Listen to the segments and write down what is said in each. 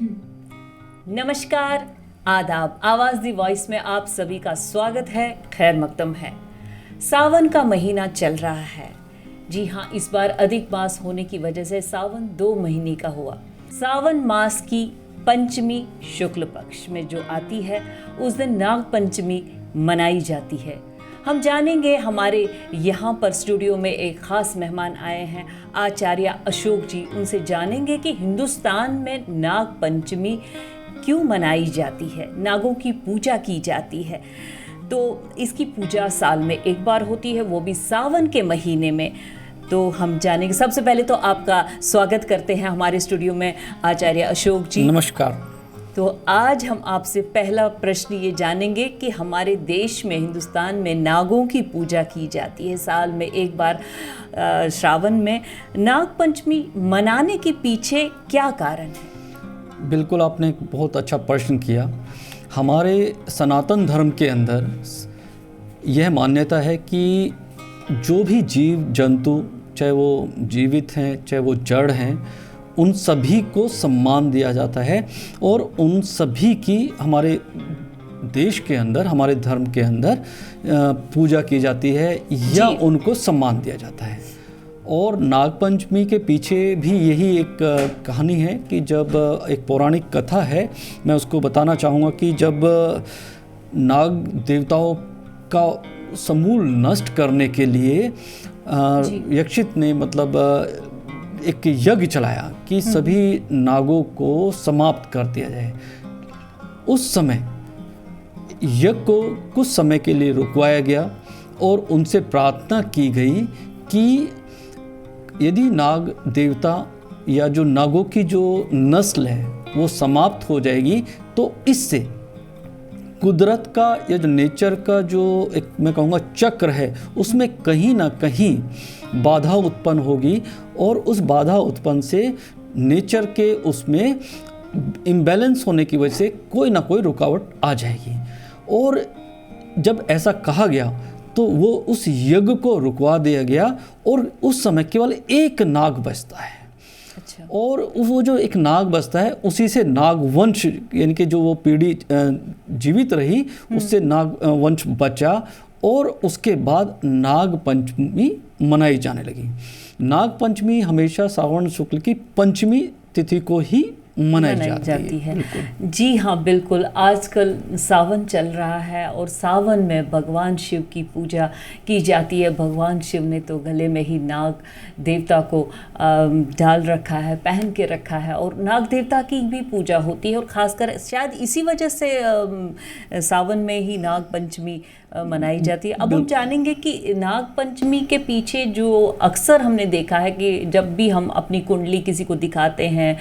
नमस्कार, आदाब। आवाज़ दी वॉइस में आप सभी का स्वागत है। खैर मकदम है। सावन का महीना चल रहा है। जी हाँ, इस बार अधिक मास होने की वजह से सावन 2 महीने का हुआ। सावन मास की पंचमी शुक्ल पक्ष में जो आती है, उस दिन नाग पंचमी मनाई जाती है। हम जानेंगे, हमारे यहाँ पर स्टूडियो में एक ख़ास मेहमान आए हैं, आचार्य अशोक जी। उनसे जानेंगे कि हिंदुस्तान में नाग पंचमी क्यों मनाई जाती है, नागों की पूजा की जाती है। तो इसकी पूजा साल में एक बार होती है, वो भी सावन के महीने में। तो हम जानेंगे। सबसे पहले तो आपका स्वागत करते हैं हमारे स्टूडियो में आचार्य अशोक जी। नमस्कार। तो आज हम आपसे पहला प्रश्न ये जानेंगे कि हमारे देश में, हिंदुस्तान में नागों की पूजा की जाती है साल में एक बार, श्रावण में। नाग पंचमी मनाने के पीछे क्या कारण है? बिल्कुल, आपने एक बहुत अच्छा प्रश्न किया। हमारे सनातन धर्म के अंदर यह मान्यता है कि जो भी जीव जंतु, चाहे वो जीवित हैं चाहे वो जड़ हैं, उन सभी को सम्मान दिया जाता है और उन सभी की हमारे देश के अंदर, हमारे धर्म के अंदर पूजा की जाती है या उनको सम्मान दिया जाता है। और नागपंचमी के पीछे भी यही एक कहानी है कि जब एक पौराणिक कथा है, मैं उसको बताना चाहूँगा कि जब नाग देवताओं का समूल नष्ट करने के लिए यक्षित ने एक यज्ञ चलाया कि सभी नागों को समाप्त कर दिया जाए। उस समय यज्ञ को कुछ समय के लिए रुकवाया गया और उनसे प्रार्थना की गई कि यदि नाग देवता या जो नागों की जो नस्ल है वो समाप्त हो जाएगी, तो इससे कुदरत का या जो नेचर का जो एक मैं कहूँगा चक्र है, उसमें कहीं ना कहीं बाधा उत्पन्न होगी और उस बाधा उत्पन्न से नेचर के उसमें इम्बैलेंस होने की वजह से कोई ना कोई रुकावट आ जाएगी। और जब ऐसा कहा गया तो वो उस यज्ञ को रुकवा दिया गया और उस समय केवल एक नाग बचता है। अच्छा। और वो जो एक नाग बचता है, उसी से नागवंश, यानी कि जो वो पीढ़ी जीवित रही, उससे नागवंश बचा और उसके बाद नाग पंचमी मनाई जाने लगी। नाग पंचमी हमेशा सावन शुक्ल की पंचमी तिथि को ही मनाई जाती है। जी हाँ, बिल्कुल। आजकल सावन चल रहा है और सावन में भगवान शिव की पूजा की जाती है। भगवान शिव ने तो गले में ही नाग देवता को डाल रखा है, पहन के रखा है, और नाग देवता की भी पूजा होती है। और ख़ासकर शायद इसी वजह से सावन में ही नाग पंचमी मनाई जाती है। अब हम जानेंगे कि नाग पंचमी के पीछे जो अक्सर हमने देखा है कि जब भी हम अपनी कुंडली किसी को दिखाते हैं,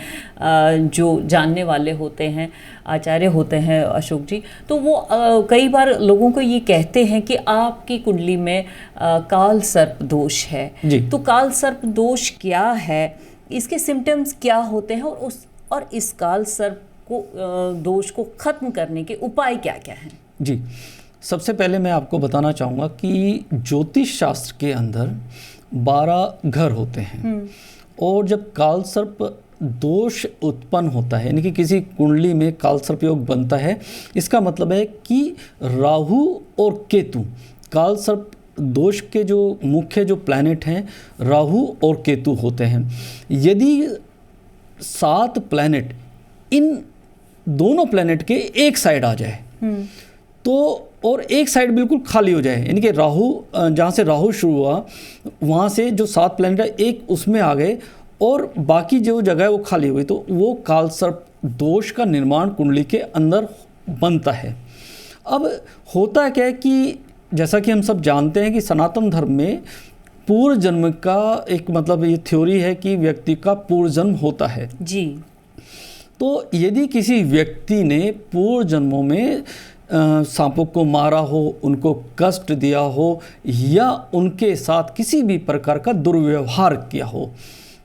जो जानने वाले होते हैं, आचार्य होते हैं अशोक जी, तो वो कई बार लोगों को ये कहते हैं कि आपकी कुंडली में काल सर्प दोष है। तो काल सर्प दोष क्या है, इसके सिम्टम्स क्या होते हैं, और इस काल सर्प को दोष को खत्म करने के उपाय क्या क्या हैं? जी, सबसे पहले मैं आपको बताना चाहूँगा कि ज्योतिष शास्त्र के अंदर 12 घर होते हैं। और जब काल सर्प दोष उत्पन्न होता है, यानी कि किसी कुंडली में काल सर्प योग बनता है, इसका मतलब है कि राहु और केतु, काल सर्प दोष के जो मुख्य जो प्लैनेट हैं, राहु और केतु होते हैं। यदि 7 प्लैनेट इन दोनों प्लैनेट के एक साइड आ जाए तो, और एक साइड बिल्कुल खाली हो जाए, यानी कि राहु, जहाँ से राहु शुरू हुआ वहाँ से जो 7 प्लैनेट है एक उसमें आ गए और बाकी जो जगह है वो खाली हुई, तो वो काल सर्प दोष का निर्माण कुंडली के अंदर बनता है। अब होता क्या है कि जैसा कि हम सब जानते हैं कि सनातन धर्म में पूर्व जन्म का एक ये थ्योरी है कि व्यक्ति का पूर्व जन्म होता है। जी। तो यदि किसी व्यक्ति ने पूर्व जन्मों में सांपों को मारा हो, उनको कष्ट दिया हो या उनके साथ किसी भी प्रकार का दुर्व्यवहार किया हो,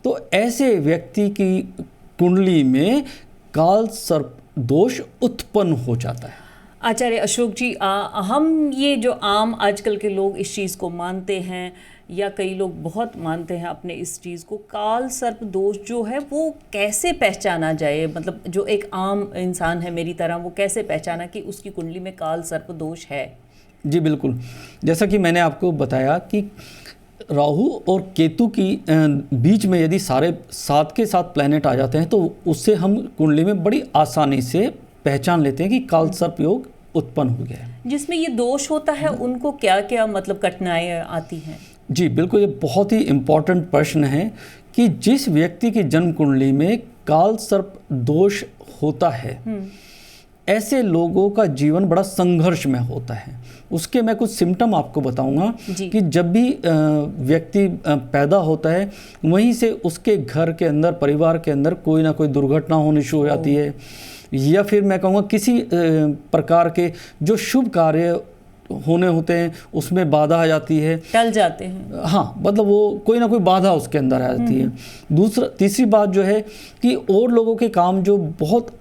तो ऐसे व्यक्ति की कुंडली में काल सर्प दोष उत्पन्न हो जाता है। आचार्य अशोक जी, हम ये जो आम आजकल के लोग इस चीज़ को मानते हैं या कई लोग बहुत मानते हैं अपने इस चीज़ को, काल सर्प दोष जो है वो कैसे पहचाना जाए? मतलब जो एक आम इंसान है मेरी तरह, वो कैसे पहचाना कि उसकी कुंडली में काल सर्प दोष है? जी बिल्कुल, जैसा कि मैंने आपको बताया कि राहु और केतु की बीच में यदि सारे 7 के 7 प्लैनेट आ जाते हैं तो उससे हम कुंडली में बड़ी आसानी से पहचान लेते हैं कि काल सर्प योग उत्पन्न हो गया है। जिसमें ये दोष होता है उनको क्या क्या मतलब कठिनाइयाँ आती हैं? जी बिल्कुल, ये बहुत ही इम्पॉर्टेंट प्रश्न है कि जिस व्यक्ति की जन्म कुंडली में काल सर्प दोष होता है, ऐसे लोगों का जीवन बड़ा संघर्ष में होता है। उसके मैं कुछ सिम्टम आपको बताऊंगा कि जब भी व्यक्ति पैदा होता है वहीं से उसके घर के अंदर, परिवार के अंदर कोई ना कोई दुर्घटना होनी शुरू हो जाती है, या फिर मैं कहूँगा किसी प्रकार के जो शुभ कार्य होने होते हैं उसमें बाधा आ जाती है, टल जाते हैं। हाँ, मतलब वो कोई ना कोई बाधा उसके अंदर आ जाती है। तीसरी बात जो है कि और लोगों के काम जो बहुत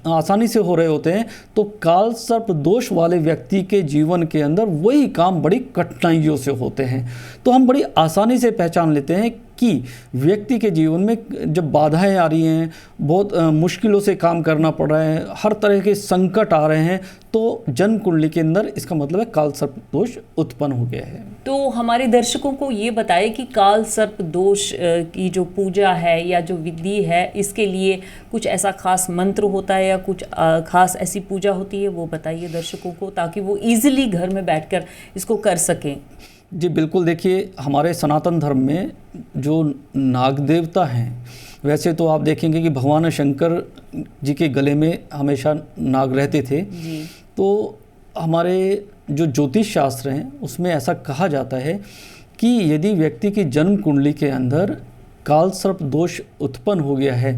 आसानी से हो रहे होते हैं, तो काल सर्प दोष वाले व्यक्ति के जीवन के अंदर वही काम बड़ी कठिनाइयों से होते हैं। तो हम बड़ी आसानी से पहचान लेते हैं कि व्यक्ति के जीवन में जब बाधाएं आ रही हैं, बहुत मुश्किलों से काम करना पड़ रहा है, हर तरह के संकट आ रहे हैं, तो जन्म कुंडली के अंदर इसका मतलब है काल सर्प दोष उत्पन्न हो गया है। तो हमारे दर्शकों को ये बताइए कि काल सर्प दोष की जो पूजा है या जो विधि है, इसके लिए कुछ ऐसा खास मंत्र होता है या कुछ खास ऐसी पूजा होती है, वो बताइए दर्शकों को, ताकि वो इजीली घर में बैठकर इसको कर सकें। जी बिल्कुल, देखिए हमारे सनातन धर्म में जो नाग देवता हैं, वैसे तो आप देखेंगे कि भगवान शंकर जी के गले में हमेशा नाग रहते थे जी। तो हमारे जो ज्योतिष शास्त्र हैं उसमें ऐसा कहा जाता है कि यदि व्यक्ति की जन्म कुंडली के अंदर काल सर्प दोष उत्पन्न हो गया है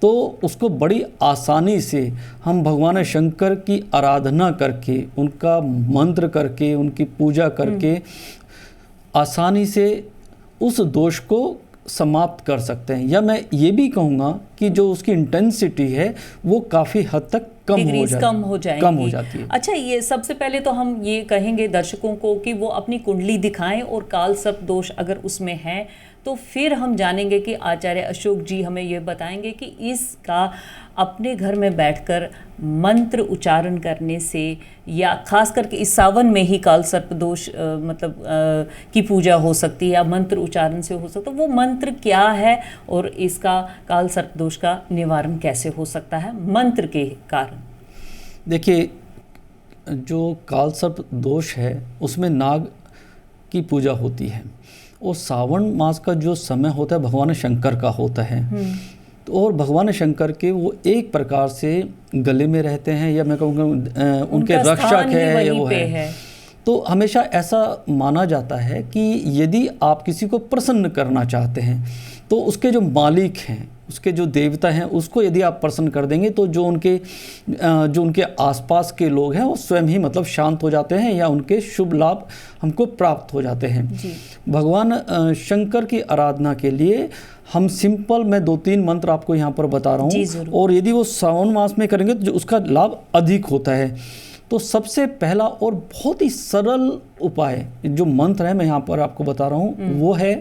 तो उसको बड़ी आसानी से हम भगवान शंकर की आराधना करके, उनका मंत्र करके, उनकी पूजा करके आसानी से उस दोष को समाप्त कर सकते हैं। या मैं ये भी कहूँगा कि जो उसकी इंटेंसिटी है वो काफ़ी हद तक कम हो जाती है। अच्छा, ये सबसे पहले तो हम ये कहेंगे दर्शकों को कि वो अपनी कुंडली दिखाएं और काल सर्प दोष अगर उसमें है तो फिर हम जानेंगे कि आचार्य अशोक जी हमें ये बताएंगे कि इसका अपने घर में बैठकर मंत्र उच्चारण करने से, या खास करके इस सावन में ही काल सर्प दोष की पूजा हो सकती है या मंत्र उच्चारण से हो सकता है। वो मंत्र क्या है और इसका काल सर्प दोष का निवारण कैसे हो सकता है मंत्र के कारण? देखिए, जो काल सर्प दोष है उसमें नाग की पूजा होती है और सावन मास का जो समय होता है भगवान शंकर का होता है। और भगवान शंकर के वो एक प्रकार से गले में रहते हैं, या मैं कहूँगा उनके रक्षक है या वो है। तो हमेशा ऐसा माना जाता है कि यदि आप किसी को प्रसन्न करना चाहते हैं तो उसके जो मालिक हैं, उसके जो देवता हैं, उसको यदि आप प्रसन्न कर देंगे तो जो उनके आसपास के लोग हैं वो स्वयं ही मतलब शांत हो जाते हैं या उनके शुभ लाभ हमको प्राप्त हो जाते हैं। भगवान शंकर की आराधना के लिए हम सिंपल, मैं 2-3 मंत्र आपको यहाँ पर बता रहा हूँ, और यदि वो सावन मास में करेंगे तो उसका लाभ अधिक होता है। तो सबसे पहला और बहुत ही सरल उपाय जो मंत्र है मैं यहाँ पर आपको बता रहा हूँ वो है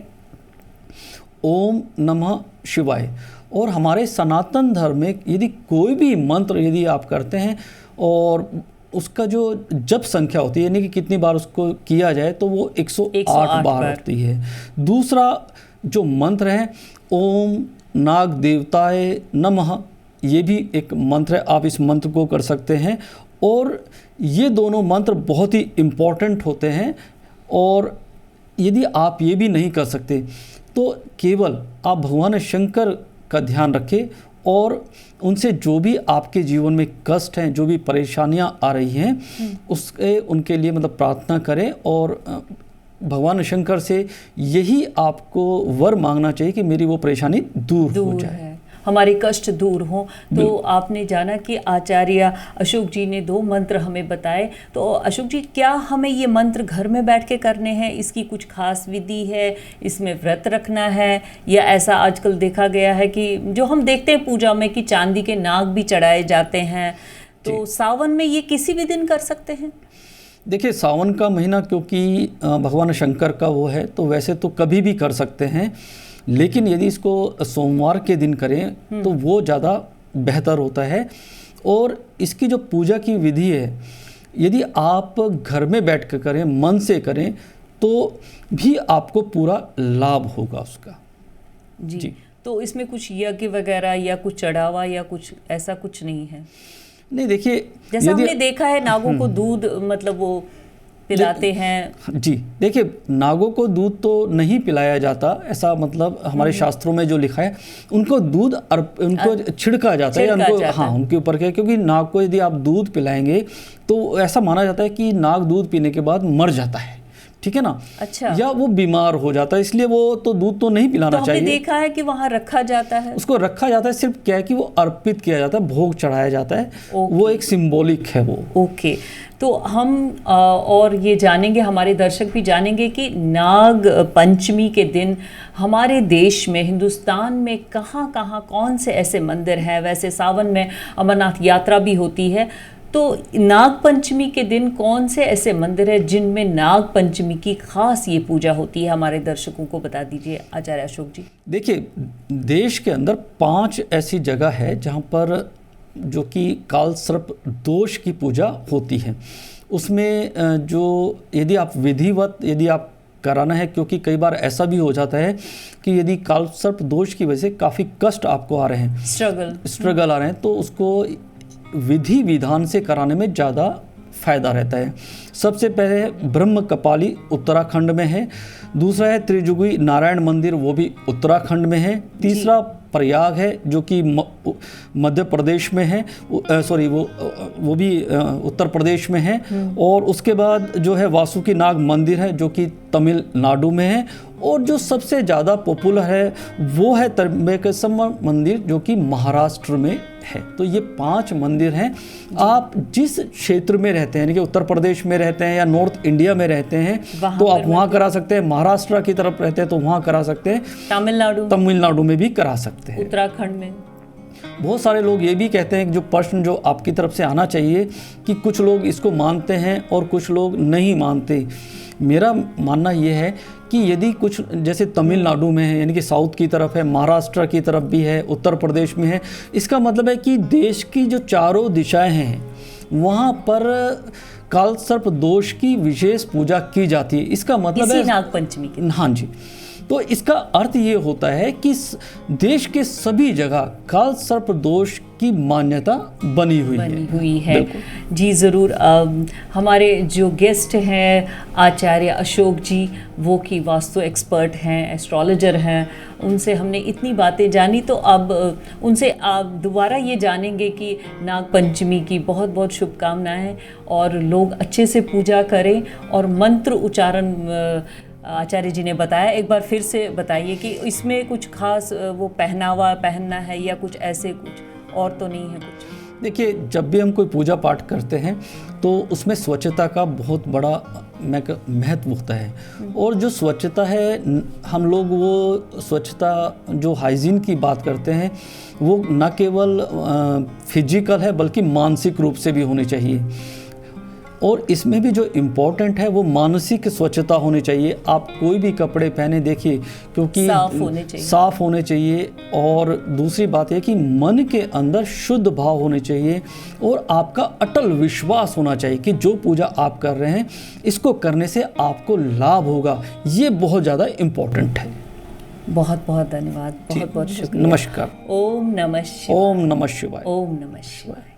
ओम नमः शिवाय। और हमारे सनातन धर्म में यदि कोई भी मंत्र यदि आप करते हैं और उसका जो जप संख्या होती है, यानी कि कितनी बार उसको किया जाए, तो वो 108 बार होती है। दूसरा जो मंत्र है ओम नाग देवताय नमः, ये भी एक मंत्र है, आप इस मंत्र को कर सकते हैं। और ये दोनों मंत्र बहुत ही इम्पॉर्टेंट होते हैं। और यदि आप ये भी नहीं कर सकते तो केवल आप भगवान शंकर का ध्यान रखें और उनसे जो भी आपके जीवन में कष्ट हैं, जो भी परेशानियां आ रही हैं, उनके लिए मतलब प्रार्थना करें। और भगवान शंकर से यही आपको वर मांगना चाहिए कि मेरी वो परेशानी दूर हो जाए, हमारे कष्ट दूर हों। तो आपने जाना कि आचार्य अशोक जी ने 2 मंत्र हमें बताए। तो अशोक जी, क्या हमें ये मंत्र घर में बैठ के करने हैं? इसकी कुछ खास विधि है? इसमें व्रत रखना है? या ऐसा आजकल देखा गया है कि जो हम देखते हैं पूजा में कि चांदी के नाग भी चढ़ाए जाते हैं, तो सावन में ये किसी भी दिन कर सकते हैं? देखिए सावन का महीना क्योंकि भगवान शंकर का वो है, तो वैसे तो कभी भी कर सकते हैं, लेकिन यदि इसको सोमवार के दिन करें तो वो ज़्यादा बेहतर होता है। और इसकी जो पूजा की विधि है, यदि आप घर में बैठ कर करें, मन से करें, तो भी आपको पूरा लाभ होगा उसका। जी। तो इसमें कुछ यज्ञ वगैरह या कुछ चढ़ावा या कुछ ऐसा कुछ नहीं है? नहीं, देखिए जैसा हमने देखा है नागों को दूध मतलब वो पिलाते हैं। जी, देखिए नागों को दूध तो नहीं पिलाया जाता, ऐसा मतलब हमारे शास्त्रों में जो लिखा है, उनको दूध उनको छिड़का जाता है, उनको हाँ उनके ऊपर क्या, क्योंकि नाग को यदि आप दूध पिलाएंगे तो ऐसा माना जाता है कि नाग दूध पीने के बाद मर जाता है, ठीक है ना। अच्छा। या वो बीमार हो जाता है, इसलिए वो तो दूध तो नहीं पिलाना चाहिए। तो देखा है कि वहाँ रखा जाता है, उसको रखा जाता है, सिर्फ क्या है कि वो अर्पित किया जाता है, भोग चढ़ाया जाता है। वो एक सिंबॉलिक है वो। ओके। तो हम और ये जानेंगे, हमारे दर्शक भी जानेंगे कि नाग पंचमी के दिन हमारे देश में, हिंदुस्तान में कहाँ कहाँ कौन से ऐसे मंदिर हैं। वैसे सावन में अमरनाथ यात्रा भी होती है, तो नाग पंचमी के दिन कौन से ऐसे मंदिर हैं जिनमें नाग पंचमी की खास ये पूजा होती है, हमारे दर्शकों को बता दीजिए आचार्य अशोक जी। देखिए देश के अंदर 5 ऐसी जगह है जहाँ पर जो कि काल सर्प दोष की पूजा होती है। उसमें जो यदि आप विधिवत यदि आप कराना है, क्योंकि कई बार ऐसा भी हो जाता है कि यदि काल सर्प दोष की वजह से काफ़ी कष्ट आपको आ रहे हैं, स्ट्रगल आ रहे हैं, तो उसको विधि विधान से कराने में ज़्यादा फायदा रहता है। सबसे पहले ब्रह्म कपाली उत्तराखंड में है, दूसरा है त्रिजुगी नारायण मंदिर, वो भी उत्तराखंड में है, तीसरा प्रयाग है जो कि मध्य प्रदेश में है, सॉरी वो भी उत्तर प्रदेश में है, और उसके बाद जो है वासुकी नाग मंदिर है जो कि तमिलनाडु में है, और जो सबसे ज़्यादा पॉपुलर है वो है त्र्यंबकेश्वर मंदिर जो कि महाराष्ट्र में है। तो ये 5 मंदिर हैं। आप जिस क्षेत्र में रहते हैं, यानी कि उत्तर प्रदेश में रहते हैं या नॉर्थ इंडिया में रहते हैं तो आप वहाँ करा सकते हैं, महाराष्ट्र की तरफ रहते हैं तो वहाँ करा सकते हैं, तमिलनाडु में भी करा सकते हैं, उत्तराखंड में। बहुत सारे लोग ये भी कहते हैं कि जो प्रश्न जो आपकी तरफ से आना चाहिए कि कुछ लोग इसको मानते हैं और कुछ लोग नहीं मानते। मेरा मानना ये है कि यदि कुछ जैसे तमिलनाडु में है, यानी कि साउथ की तरफ है, महाराष्ट्र की तरफ भी है, उत्तर प्रदेश में है, इसका मतलब है कि देश की जो चारों दिशाएं हैं वहाँ पर काल सर्प दोष की विशेष पूजा की जाती है। इसका मतलब है नाग पंचमी के। हाँ जी। तो इसका अर्थ ये होता है कि देश के सभी जगह काल सर्प दोष की मान्यता बनी हुई है। जी ज़रूर। हमारे जो गेस्ट हैं आचार्य अशोक जी, वो की वास्तु एक्सपर्ट हैं, एस्ट्रोलॉजर हैं, उनसे हमने इतनी बातें जानी, तो अब उनसे आप दोबारा ये जानेंगे कि नाग पंचमी की बहुत बहुत शुभकामनाएं, और लोग अच्छे से पूजा करें और मंत्र उच्चारण आचार्य जी ने बताया। एक बार फिर से बताइए कि इसमें कुछ खास वो पहनना है या कुछ ऐसे कुछ और तो नहीं है कुछ? देखिए जब भी हम कोई पूजा पाठ करते हैं तो उसमें स्वच्छता का बहुत बड़ा महत्व होता है, और जो स्वच्छता है हम लोग वो स्वच्छता जो हाइजीन की बात करते हैं वो न केवल फिजिकल है बल्कि मानसिक रूप से भी होनी चाहिए, और इसमें भी जो इम्पोर्टेंट है वो मानसिक स्वच्छता होनी चाहिए। आप कोई भी कपड़े पहने देखिए, क्योंकि साफ होने चाहिए, और दूसरी बात है कि मन के अंदर शुद्ध भाव होने चाहिए, और आपका अटल विश्वास होना चाहिए कि जो पूजा आप कर रहे हैं इसको करने से आपको लाभ होगा। ये बहुत ज़्यादा इम्पोर्टेंट है। बहुत बहुत धन्यवाद, बहुत बहुत शुक्रिया। नमस्कार। ओम नमः शिवाय। ओम नमः शिवाय। ओम नमः शिवाय।